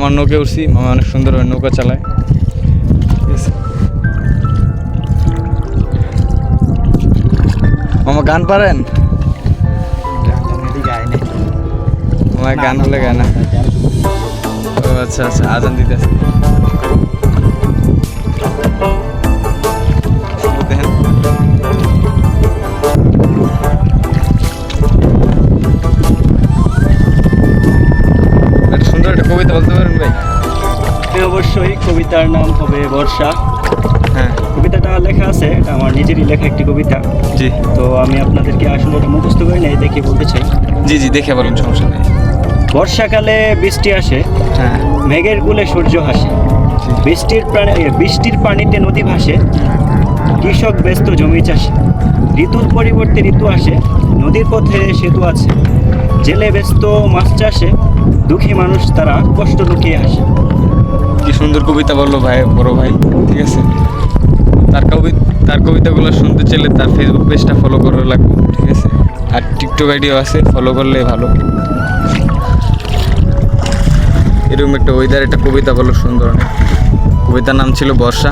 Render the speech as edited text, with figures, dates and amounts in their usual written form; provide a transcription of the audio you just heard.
মামার নৌকে উঠছি, মামা অনেক সুন্দর নৌকা চালায়। ঠিক আছে মামা, গান পারেন? মামা গান বলে গায় না। ও আচ্ছা আচ্ছা, আজান দিতেছে। সুন্দর একটা কবিতা বলতে পারেন ভাই? অবশ্যই, কবিতার নাম হবে বর্ষা। হ্যাঁ, কবিতাটা লেখা আছে, এটা আমার নিজেরই লেখা একটি কবিতা। জি তো আমি আপনাদেরকে আসলে এটা মুখস্থ করে নেই, দেখে বলতে চাই। জি জি, দেখে বলেন, সমস্যা নেই। বর্ষাকালে বৃষ্টি আসে, হ্যাঁ, মেঘের কুলে সূর্য হাসে, বৃষ্টির পানিতে নদী ভাসে, কৃষক ব্যস্ত জমি চাষে, ঋতুর পরিবর্তে ঋতু আসে, নদীর পথে সেতু আছে, জেলে ব্যস্ত মাছ চাষে, দুঃখী মানুষ তারা কষ্ট লুকিয়ে আসে। কি সুন্দর কবিতা বললো ভাই, বড় ভাই। ঠিক আছে, তার কবিতাগুলো শুনতে চাইলে তার ফেসবুক পেজটা ফলো করা লাগবে। ঠিক আছে, আর টিকটক আইডিও আছে, ফলো করলে ভালো। এরকম একটা ওয়েদার একটা কবিতা বলো, সুন্দর অনেক। কবিতার নাম ছিল বর্ষা।